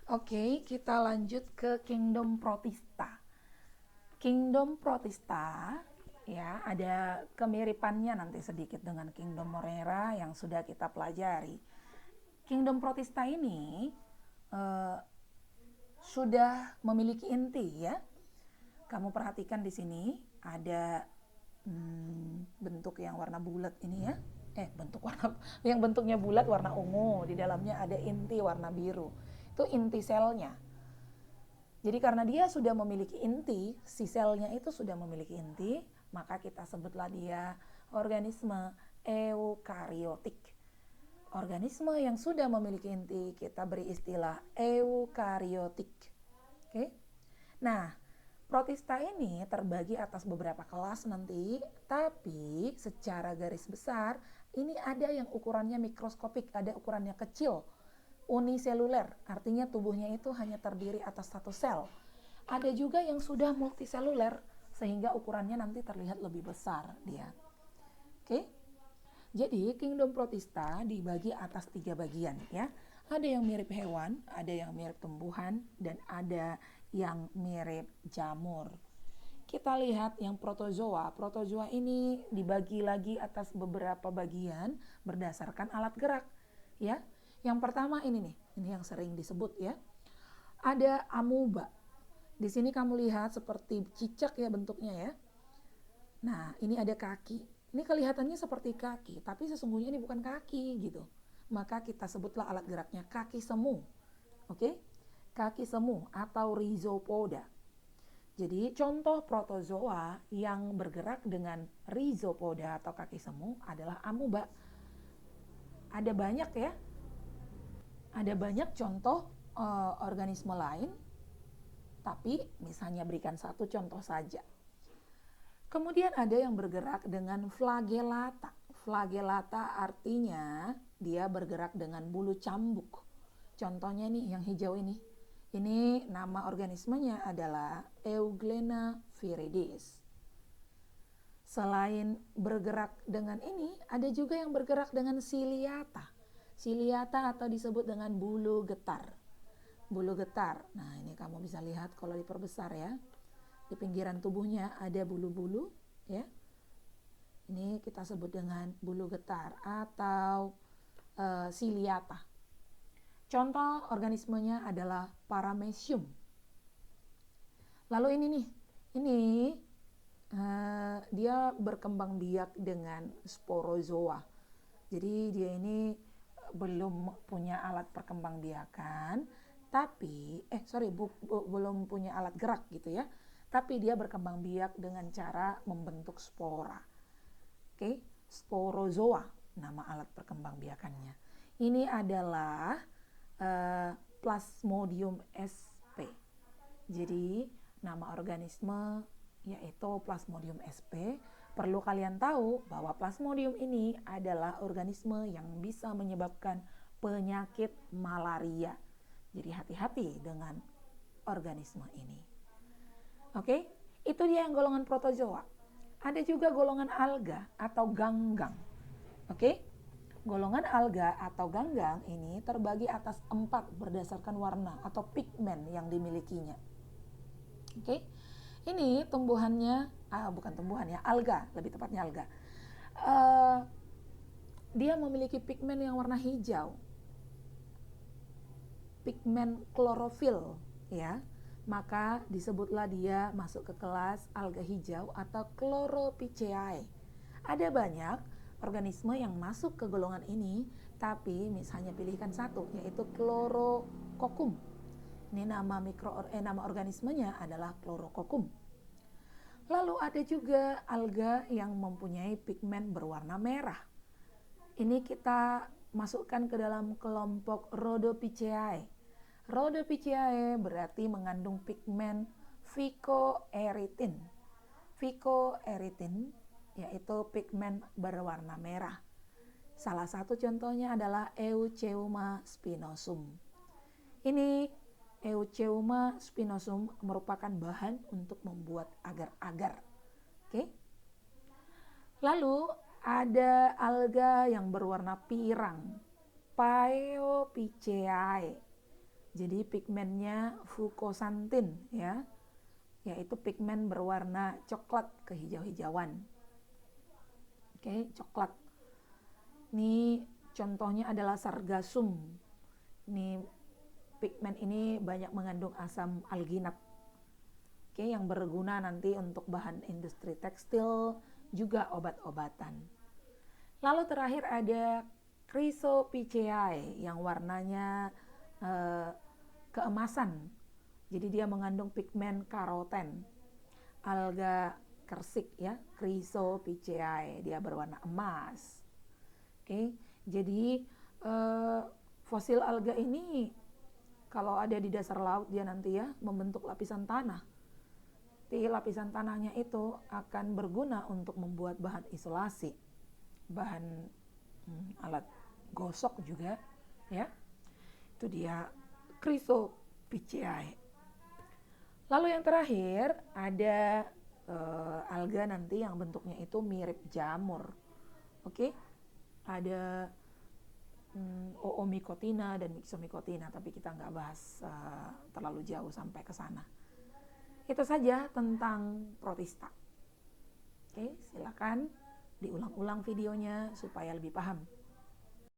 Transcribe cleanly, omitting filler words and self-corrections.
Oke, kita lanjut ke Kingdom Protista. Kingdom Protista ya ada kemiripannya nanti sedikit dengan Kingdom Moreira yang sudah kita pelajari. Kingdom Protista ini eh, sudah memiliki inti ya. Kamu perhatikan di sini ada bentuk yang warna bulat ini ya. Bentuk warna yang bentuknya bulat warna ungu, di dalamnya ada inti warna biru. Itu inti selnya. Jadi karena dia sudah memiliki inti, si selnya itu sudah memiliki inti, maka kita sebutlah dia organisme eukariotik. Organisme yang sudah memiliki inti kita beri istilah eukariotik. Oke. Nah, protista ini terbagi atas beberapa kelas nanti, tapi secara garis besar ini ada yang ukurannya mikroskopik, ada ukurannya kecil, uniseluler, artinya tubuhnya itu hanya terdiri atas satu sel. Ada juga yang sudah multiseluler, sehingga ukurannya nanti terlihat lebih besar dia. Oke, jadi Kingdom Protista dibagi atas 3 bagian ya. Ada yang mirip hewan, ada yang mirip tumbuhan, dan ada yang mirip jamur. Kita lihat yang protozoa. Protozoa ini dibagi lagi atas beberapa bagian berdasarkan alat gerak ya. Yang pertama ini nih, ini yang sering disebut ya. Ada amuba. Di sini kamu lihat seperti cicak ya bentuknya ya. Nah, ini ada kaki. Ini kelihatannya seperti kaki, tapi sesungguhnya ini bukan kaki gitu. Maka kita sebutlah alat geraknya kaki semu. Oke? Kaki semu atau rhizopoda. Jadi contoh protozoa yang bergerak dengan rhizopoda atau kaki semu adalah amuba. Ada banyak ya. Ada banyak contoh organisme lain, tapi misalnya berikan satu contoh saja. Kemudian ada yang bergerak dengan flagellata. Flagellata artinya dia bergerak dengan bulu cambuk. Contohnya nih yang hijau ini. Ini nama organismenya adalah Euglena viridis. Selain bergerak dengan ini, ada juga yang bergerak dengan ciliata. Ciliata atau disebut dengan bulu getar. Bulu getar. Nah, ini kamu bisa lihat kalau diperbesar ya. Di pinggiran tubuhnya ada bulu-bulu ya. Ini kita sebut dengan bulu getar atau ciliata. Contoh organismenya adalah Paramecium. Lalu ini nih, ini dia berkembang biak dengan sporozoa. Jadi dia ini belum punya alat perkembangbiakan, tapi belum punya alat gerak gitu ya. Tapi dia berkembang biak dengan cara membentuk spora. Oke, sporozoa nama alat perkembangbiakannya. Ini adalah Plasmodium sp. Jadi nama organisme yaitu Plasmodium sp. Perlu kalian tahu bahwa Plasmodium ini adalah organisme yang bisa menyebabkan penyakit malaria. Jadi hati-hati dengan organisme ini. Oke, itu dia yang golongan protozoa. Ada juga golongan alga atau ganggang. Oke, golongan alga atau ganggang ini terbagi atas 4 berdasarkan warna atau pigmen yang dimilikinya. Oke, ini tumbuhannya, bukan tumbuhan ya, alga, lebih tepatnya alga. Dia memiliki pigmen yang warna hijau, pigmen klorofil ya. Maka disebutlah dia masuk ke kelas alga hijau atau Chlorophyceae. Ada banyak organisme yang masuk ke golongan ini, tapi misalnya pilihkan satu, yaitu Chlorococcum. Ini nama organismenya adalah Chlorococcum. Lalu ada juga alga yang mempunyai pigmen berwarna merah. Ini kita masukkan ke dalam kelompok Rhodophyceae. Rhodophyceae berarti mengandung pigmen phycoerythin. Phycoerythin yaitu pigmen berwarna merah. Salah satu contohnya adalah Eucheuma spinosum. Ini Eucheuma spinosum merupakan bahan untuk membuat agar-agar. Oke. Lalu ada alga yang berwarna pirang, Phaeophyceae. Jadi pigmennya fukosantin ya, yaitu pigmen berwarna coklat kehijau-hijauan. Oke, coklat. Ini contohnya adalah sargasum. Ini pigmen ini banyak mengandung asam alginat. Oke, yang berguna nanti untuk bahan industri tekstil, juga obat-obatan. Lalu terakhir ada Chrysopiceae yang warnanya keemasan. Jadi dia mengandung pigmen karoten. Alga kersik ya, Chrysopiceae, dia berwarna emas. Oke, jadi fosil alga ini kalau ada di dasar laut dia nanti ya membentuk lapisan tanah. Di lapisan tanahnya itu akan berguna untuk membuat bahan isolasi, bahan alat gosok juga ya. Itu dia Chrysopiceae. Lalu yang terakhir ada alga nanti yang bentuknya itu mirip jamur. Oke, ada Oomycotina dan Myxomycotina, tapi kita nggak bahas terlalu jauh sampai ke sana. Itu saja tentang protista. Oke, silakan diulang-ulang videonya supaya lebih paham.